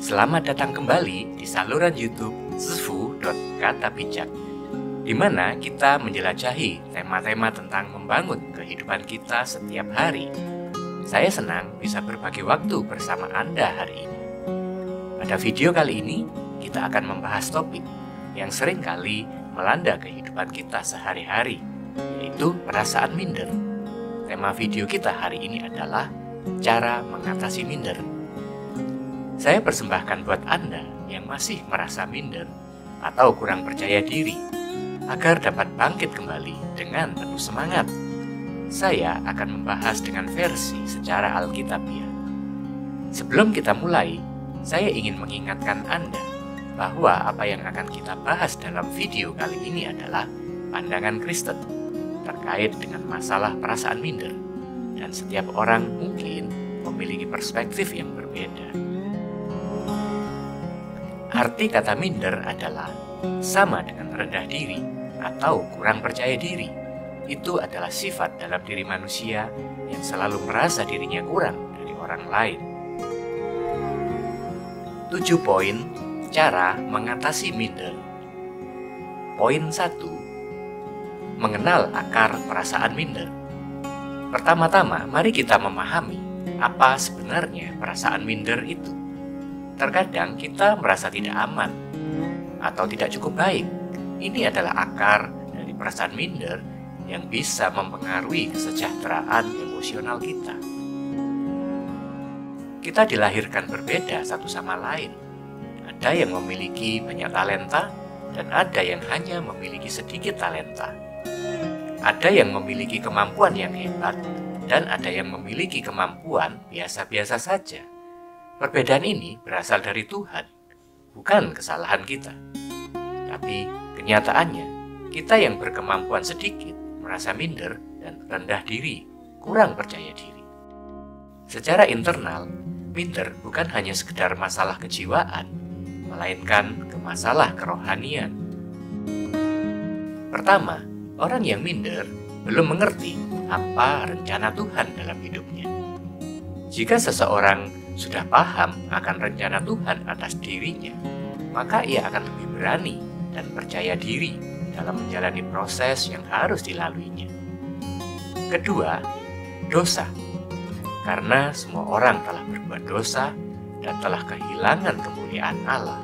Selamat datang kembali di saluran YouTube zfu.katapijak, di mana kita menjelajahi tema-tema tentang membangun kehidupan kita setiap hari. Saya senang bisa berbagi waktu bersama Anda hari ini. Pada video kali ini, kita akan membahas topik yang sering kali melanda kehidupan kita sehari-hari, yaitu perasaan minder. Tema video kita hari ini adalah cara mengatasi minder. Saya persembahkan buat Anda yang masih merasa minder atau kurang percaya diri, agar dapat bangkit kembali dengan penuh semangat. Saya akan membahas dengan versi secara alkitabiah. Sebelum kita mulai, saya ingin mengingatkan Anda bahwa apa yang akan kita bahas dalam video kali ini adalah pandangan Kristen terkait dengan masalah perasaan minder, dan setiap orang mungkin memiliki perspektif yang berbeda. Arti kata minder adalah sama dengan rendah diri atau kurang percaya diri. Itu adalah sifat dalam diri manusia yang selalu merasa dirinya kurang dari orang lain. 7 poin cara mengatasi minder. Poin 1. Mengenal akar perasaan minder. Pertama-tama, mari kita memahami apa sebenarnya perasaan minder itu. Terkadang kita merasa tidak aman atau tidak cukup baik. Ini adalah akar dari perasaan minder yang bisa mempengaruhi kesejahteraan emosional kita. Kita dilahirkan berbeda satu sama lain. Ada yang memiliki banyak talenta dan ada yang hanya memiliki sedikit talenta. Ada yang memiliki kemampuan yang hebat dan ada yang memiliki kemampuan biasa-biasa saja. Perbedaan ini berasal dari Tuhan, bukan kesalahan kita. Tapi kenyataannya, kita yang berkemampuan sedikit merasa minder dan rendah diri, kurang percaya diri. Secara internal, minder bukan hanya sekedar masalah kejiwaan, melainkan masalah kerohanian. Pertama, orang yang minder belum mengerti apa rencana Tuhan dalam hidupnya. Jika seseorang sudah paham akan rencana Tuhan atas dirinya, maka ia akan lebih berani dan percaya diri dalam menjalani proses yang harus dilaluinya. Kedua, dosa. Karena semua orang telah berbuat dosa dan telah kehilangan kemuliaan Allah.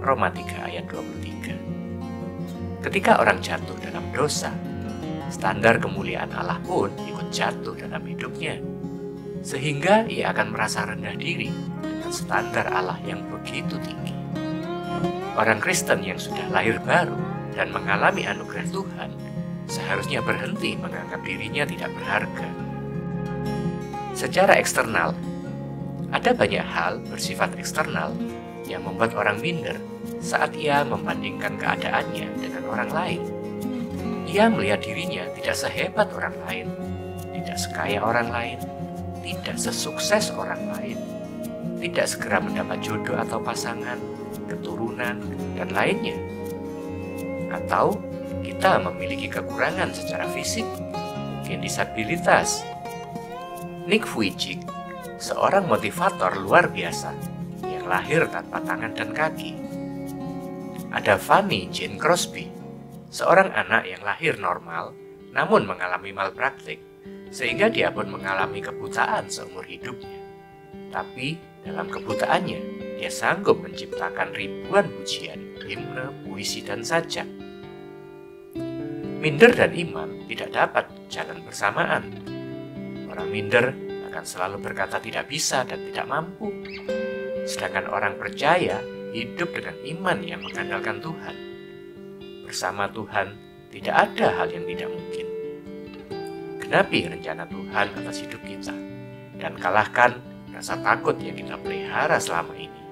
Roma 3 ayat 23. Ketika orang jatuh dalam dosa, standar kemuliaan Allah pun ikut jatuh dalam hidupnya. Sehingga ia akan merasa rendah diri dengan standar Allah yang begitu tinggi. Orang Kristen yang sudah lahir baru dan mengalami anugerah Tuhan seharusnya berhenti menganggap dirinya tidak berharga. Secara eksternal, ada banyak hal bersifat eksternal yang membuat orang minder saat ia membandingkan keadaannya dengan orang lain. Ia melihat dirinya tidak sehebat orang lain, tidak sekaya orang lain, tidak sesukses orang lain, tidak segera mendapat jodoh atau pasangan, keturunan, dan lainnya. Atau kita memiliki kekurangan secara fisik, mungkin disabilitas. Nick Vujicic, seorang motivator luar biasa yang lahir tanpa tangan dan kaki. Ada Fanny Jane Crosby, seorang anak yang lahir normal namun mengalami malpraktik, sehingga dia pun mengalami kebutaan seumur hidupnya. Tapi dalam kebutaannya, dia sanggup menciptakan ribuan pujian, himne, puisi, dan sajak. Minder dan iman tidak dapat jalan bersamaan. Orang minder akan selalu berkata tidak bisa dan tidak mampu. Sedangkan orang percaya hidup dengan iman yang mengandalkan Tuhan. Bersama Tuhan, tidak ada hal yang tidak mungkin. Genapi rencana Tuhan atas hidup kita, dan kalahkan rasa takut yang kita pelihara selama ini.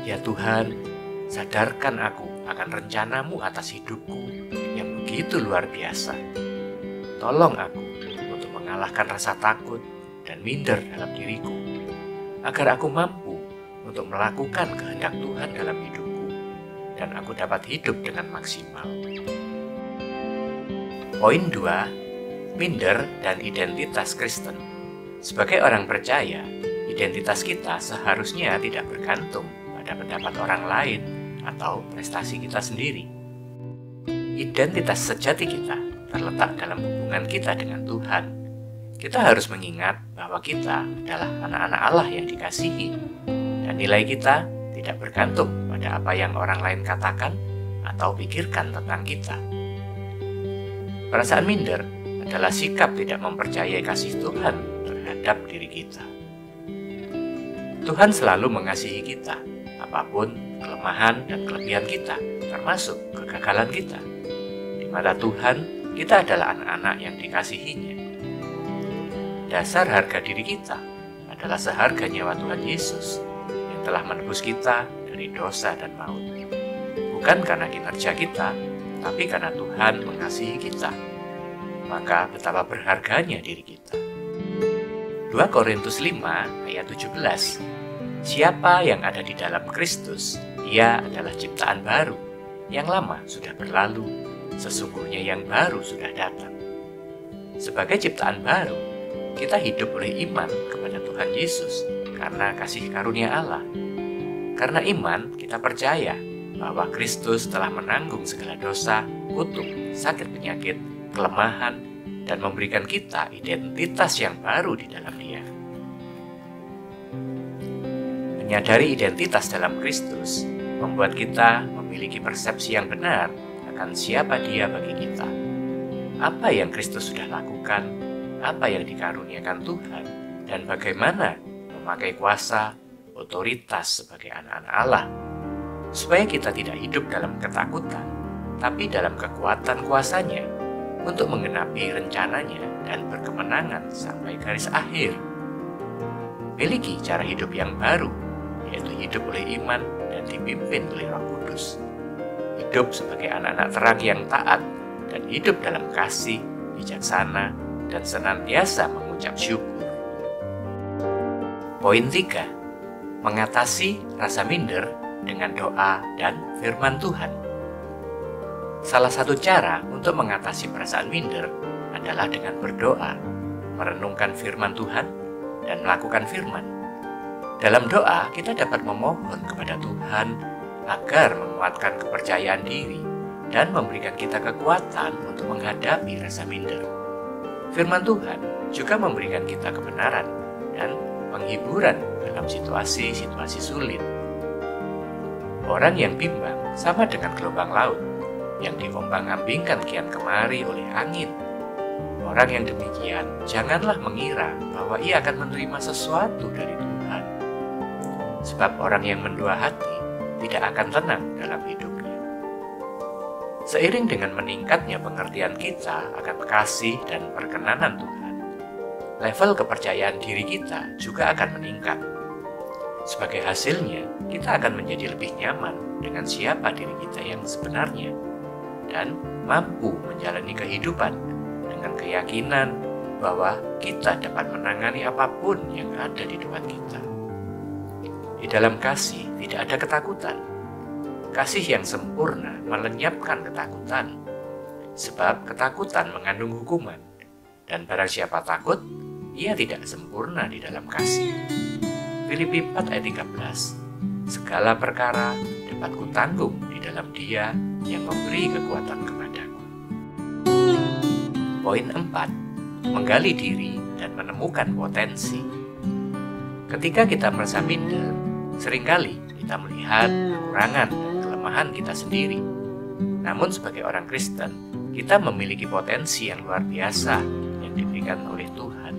Ya Tuhan, sadarkan aku akan rencanamu atas hidupku yang begitu luar biasa. Tolong aku untuk mengalahkan rasa takut dan minder dalam diriku, agar aku mampu untuk melakukan kehendak Tuhan dalam hidupku, dan aku dapat hidup dengan maksimal. Poin 2. Minder dan identitas Kristen. Sebagai orang percaya, Identitas kita seharusnya tidak bergantung pada pendapat orang lain atau prestasi kita sendiri. Identitas sejati kita terletak dalam hubungan kita dengan Tuhan. Kita harus mengingat bahwa kita adalah anak-anak Allah yang dikasihi, dan nilai kita tidak bergantung pada apa yang orang lain katakan atau pikirkan tentang kita. Perasaan minder adalah sikap tidak mempercayai kasih Tuhan terhadap diri kita. Tuhan selalu mengasihi kita, apapun kelemahan dan kelebihan kita, termasuk kegagalan kita. Di mata Tuhan, kita adalah anak-anak yang dikasihinya. Dasar harga diri kita adalah seharga nyawa Tuhan Yesus yang telah menebus kita dari dosa dan maut. Bukan karena kinerja kita, tapi karena Tuhan mengasihi kita. Maka betapa berharganya diri kita. 2 Korintus 5 ayat 17. Siapa yang ada di dalam Kristus, ia adalah ciptaan baru. Yang lama sudah berlalu, sesungguhnya yang baru sudah datang. Sebagai ciptaan baru, kita hidup oleh iman kepada Tuhan Yesus karena kasih karunia Allah. Karena iman, kita percaya bahwa Kristus telah menanggung segala dosa, kutuk, sakit penyakit, kelemahan, dan memberikan kita identitas yang baru di dalam Dia. Menyadari identitas dalam Kristus membuat kita memiliki persepsi yang benar akan siapa Dia bagi kita. Apa yang Kristus sudah lakukan, apa yang dikaruniakan Tuhan, dan bagaimana memakai kuasa, otoritas sebagai anak-anak Allah, supaya kita tidak hidup dalam ketakutan, tapi dalam kekuatan kuasanya, untuk menggenapi rencananya dan berkemenangan sampai garis akhir. Miliki cara hidup yang baru, yaitu hidup oleh iman dan dipimpin oleh Roh Kudus. Hidup sebagai anak-anak terang yang taat, dan hidup dalam kasih, bijaksana, dan senantiasa mengucap syukur. Poin 3. Mengatasi rasa minder dengan doa dan firman Tuhan. Salah satu cara untuk mengatasi perasaan minder adalah dengan berdoa, merenungkan firman Tuhan, dan melakukan firman. Dalam doa, kita dapat memohon kepada Tuhan agar menguatkan kepercayaan diri dan memberikan kita kekuatan untuk menghadapi rasa minder. Firman Tuhan juga memberikan kita kebenaran dan penghiburan dalam situasi-situasi sulit. Orang yang bimbang sama dengan gelombang laut yang diombang-ambingkan kian kemari oleh angin. Orang yang demikian janganlah mengira bahwa ia akan menerima sesuatu dari Tuhan. Sebab orang yang mendua hati tidak akan tenang dalam hidupnya. Seiring dengan meningkatnya pengertian kita akan kasih dan perkenanan Tuhan, level kepercayaan diri kita juga akan meningkat. Sebagai hasilnya, kita akan menjadi lebih nyaman dengan siapa diri kita yang sebenarnya dan mampu menjalani kehidupan dengan keyakinan bahwa kita dapat menangani apapun yang ada di depan kita. Di dalam kasih tidak ada ketakutan. Kasih yang sempurna melenyapkan ketakutan, sebab ketakutan mengandung hukuman, dan barang siapa takut, ia tidak sempurna di dalam kasih. Filipi 4 ayat 13. Segala perkara dapat kutanggung di dalam Dia yang memberi kekuatan kepadaku. Poin 4. Menggali diri dan menemukan potensi. Ketika kita merasa minder, seringkali kita melihat kekurangan dan kelemahan kita sendiri. Namun sebagai orang Kristen, kita memiliki potensi yang luar biasa yang diberikan oleh Tuhan.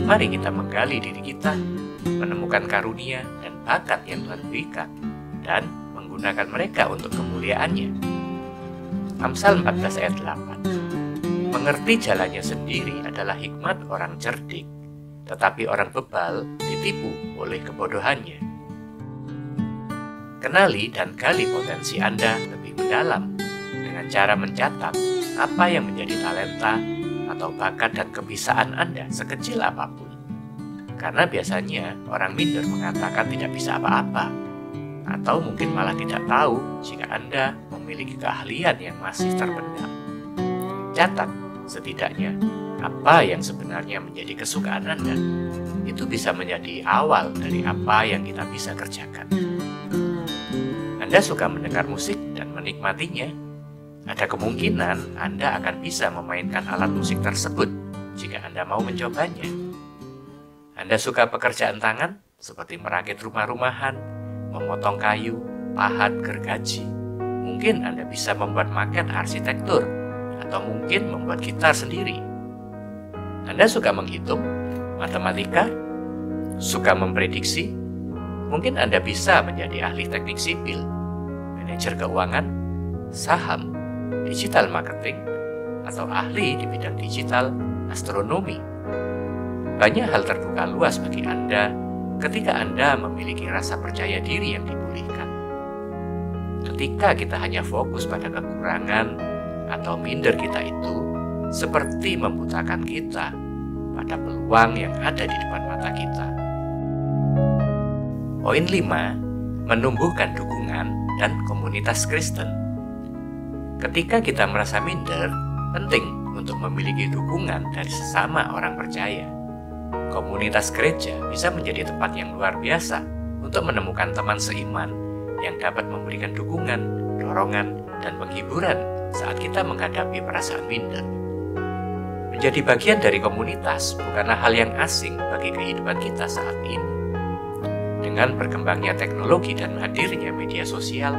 Mari kita menggali diri kita, menemukan karunia dan bakat yang Tuhan berikan, dan menggunakan mereka untuk kemuliaan-Nya. Amsal 14 ayat 8. Mengerti jalannya sendiri adalah hikmat orang cerdik, tetapi orang bebal ditipu oleh kebodohannya. Kenali dan gali potensi Anda lebih mendalam dengan cara mencatat apa yang menjadi talenta atau bakat dan kebisaan Anda sekecil apapun. Karena biasanya orang minder mengatakan tidak bisa apa-apa, atau mungkin malah tidak tahu jika Anda memiliki keahlian yang masih terpendam. Catat setidaknya apa yang sebenarnya menjadi kesukaan Anda. Itu bisa menjadi awal dari apa yang kita bisa kerjakan. Anda suka mendengar musik dan menikmatinya. Ada kemungkinan Anda akan bisa memainkan alat musik tersebut jika Anda mau mencobanya. Anda suka pekerjaan tangan seperti merakit rumah-rumahan, memotong kayu, pahat, gergaji. Mungkin Anda bisa membuat maket arsitektur, atau mungkin membuat gitar sendiri. Anda suka menghitung, matematika, suka memprediksi. Mungkin Anda bisa menjadi ahli teknik sipil, manajer keuangan, saham, digital marketing, atau ahli di bidang digital, astronomi. Banyak hal terbuka luas bagi Anda ketika Anda memiliki rasa percaya diri yang dipulihkan. Ketika kita hanya fokus pada kekurangan atau minder kita itu, seperti membutakan kita pada peluang yang ada di depan mata kita. Poin 5, menumbuhkan dukungan dan komunitas Kristen. Ketika kita merasa minder, penting untuk memiliki dukungan dari sesama orang percaya. Komunitas gereja bisa menjadi tempat yang luar biasa untuk menemukan teman seiman yang dapat memberikan dukungan, dorongan, dan penghiburan saat kita menghadapi perasaan minder. Menjadi bagian dari komunitas bukanlah hal yang asing bagi kehidupan kita saat ini. Dengan berkembangnya teknologi dan hadirnya media sosial,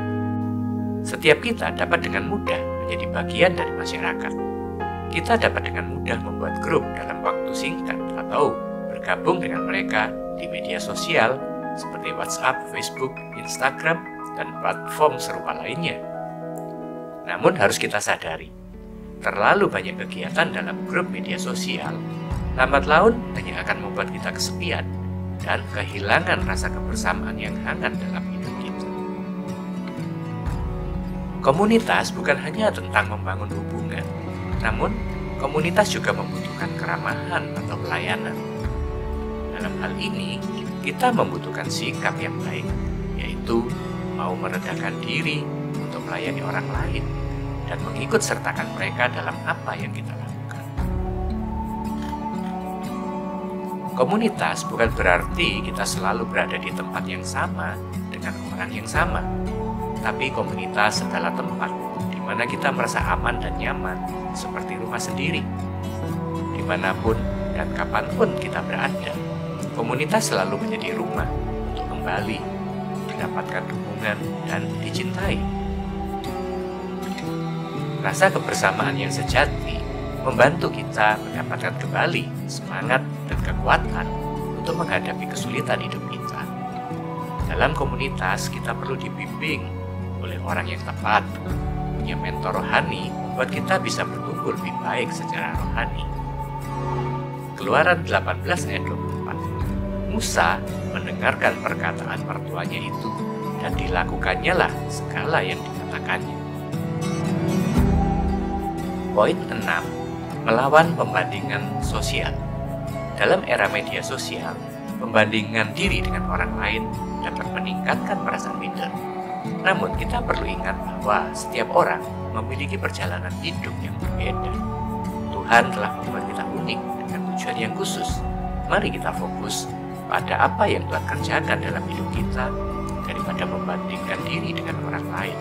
setiap kita dapat dengan mudah menjadi bagian dari masyarakat. Kita dapat dengan mudah membuat grup dalam waktu singkat atau bergabung dengan mereka di media sosial seperti WhatsApp, Facebook, Instagram, dan platform serupa lainnya. Namun harus kita sadari, terlalu banyak kegiatan dalam grup media sosial lambat laun hanya akan membuat kita kesepian dan kehilangan rasa kebersamaan yang hangat dalam hidup kita. Komunitas bukan hanya tentang membangun hubungan, namun komunitas juga membutuhkan keramahan atau pelayanan. Dalam hal ini, kita membutuhkan sikap yang baik, yaitu mau meredakan diri untuk melayani orang lain dan mengikut sertakan mereka dalam apa yang kita lakukan. Komunitas bukan berarti kita selalu berada di tempat yang sama dengan orang yang sama, tapi komunitas adalah tempat di mana kita merasa aman dan nyaman seperti rumah sendiri. Dimanapun dan kapanpun kita berada, komunitas selalu menjadi rumah untuk kembali mendapatkan dukungan dan dicintai. Rasa kebersamaan yang sejati membantu kita mendapatkan kembali semangat dan kekuatan untuk menghadapi kesulitan hidup kita. Dalam komunitas, kita perlu dibimbing oleh orang yang tepat. Punya mentor rohani membuat kita bisa bertumbuh lebih baik secara rohani. Keluaran 18 ayat 24. Musa mendengarkan perkataan mertuanya itu dan dilakukannya lah segala yang dikatakannya. Poin 6. Melawan pembandingan sosial. Dalam era media sosial, pembandingan diri dengan orang lain dapat meningkatkan perasaan minder. Namun kita perlu ingat bahwa setiap orang memiliki perjalanan hidup yang berbeda. Tuhan telah membuat kita unik dengan tujuan yang khusus. Mari kita fokus pada apa yang Tuhan kerjakan dalam hidup kita daripada membandingkan diri dengan orang lain.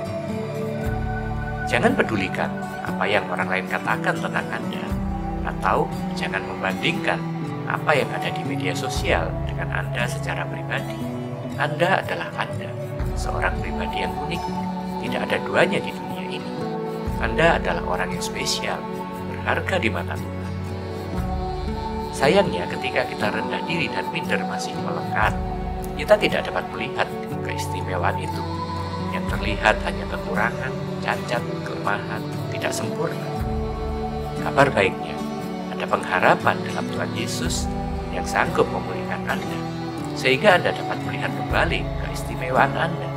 Jangan pedulikan apa yang orang lain katakan tentang Anda, atau jangan membandingkan apa yang ada di media sosial dengan Anda secara pribadi. Anda adalah Anda, seorang pribadi yang unik, tidak ada duanya di dunia ini. Anda adalah orang yang spesial, berharga di mata Tuhan. Sayangnya ketika kita rendah diri dan minder masih melekat, kita tidak dapat melihat keistimewaan itu. Yang terlihat hanya kekurangan, cacat, kelemahan, tidak sempurna. Kabar baiknya, ada pengharapan dalam Tuhan Yesus yang sanggup memulihkan Anda, sehingga Anda dapat melihat kembali keistimewaan Anda.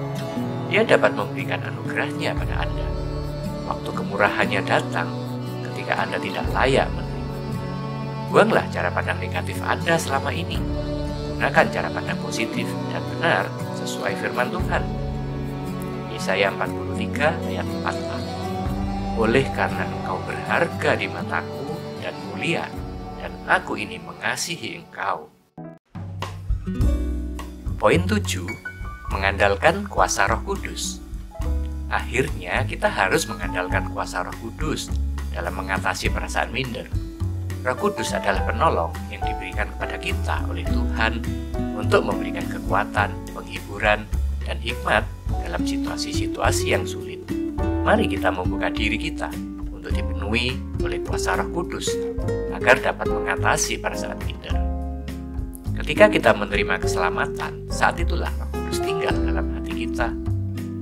Dia dapat memberikan anugerahnya pada Anda. Waktu kemurahannya datang ketika Anda tidak layak menerima. Buanglah cara pandang negatif Anda selama ini. Gunakan cara pandang positif dan benar sesuai firman Tuhan. Yesaya 43 ayat 4a. Oleh karena engkau berharga di mataku dan mulia, dan aku ini mengasihi engkau. Poin 7, mengandalkan kuasa Roh Kudus. Akhirnya kita harus mengandalkan kuasa Roh Kudus dalam mengatasi perasaan minder. Roh Kudus adalah penolong yang diberikan kepada kita oleh Tuhan untuk memberikan kekuatan, penghiburan, dan hikmat dalam situasi-situasi yang sulit. Mari kita membuka diri kita untuk dipenuhi oleh kuasa Roh Kudus agar dapat mengatasi perasaan minder. Ketika kita menerima keselamatan, saat itulah Roh Kudus tinggal dalam hati kita.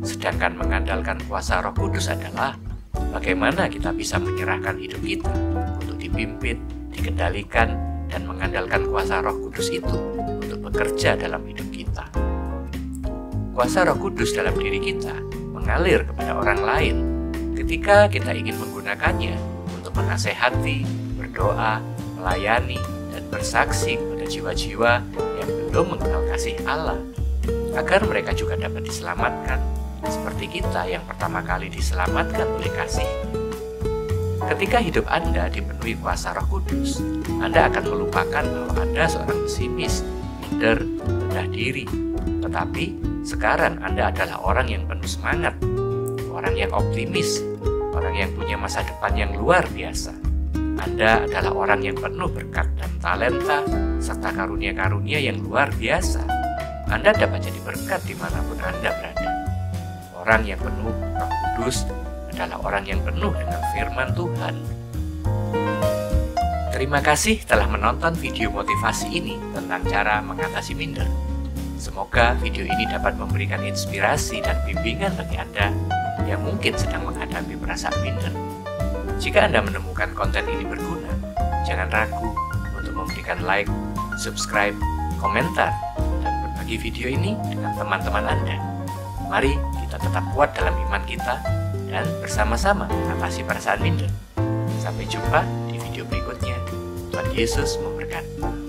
Sedangkan mengandalkan kuasa Roh Kudus adalah bagaimana kita bisa menyerahkan hidup kita untuk dipimpin, dikendalikan, dan mengandalkan kuasa Roh Kudus itu untuk bekerja dalam hidup kita. Kuasa Roh Kudus dalam diri kita mengalir kepada orang lain ketika kita ingin menggunakannya untuk menasehati, berdoa, melayani, dan bersaksi kepada jiwa-jiwa yang belum mengenal kasih Allah, agar mereka juga dapat diselamatkan seperti kita yang pertama kali diselamatkan oleh kasih. Ketika hidup Anda dipenuhi kuasa Roh Kudus, Anda akan melupakan bahwa Anda seorang pesimis, minder, rendah diri. Tetapi sekarang Anda adalah orang yang penuh semangat, orang yang optimis, orang yang punya masa depan yang luar biasa. Anda adalah orang yang penuh berkat dan talenta, serta karunia-karunia yang luar biasa. Anda dapat jadi berkat dimanapun Anda berada. Orang yang penuh Roh Kudus adalah orang yang penuh dengan firman Tuhan. Terima kasih telah menonton video motivasi ini tentang cara mengatasi minder. Semoga video ini dapat memberikan inspirasi dan bimbingan bagi Anda yang mungkin sedang menghadapi perasaan minder. Jika Anda menemukan konten ini berguna, jangan ragu untuk memberikan like, subscribe, komentar, dan berbagi video ini dengan teman-teman Anda. Mari kita tetap kuat dalam iman kita dan bersama-sama mengatasi perasaan minder. Sampai jumpa di video berikutnya. Tuhan Yesus memberkati.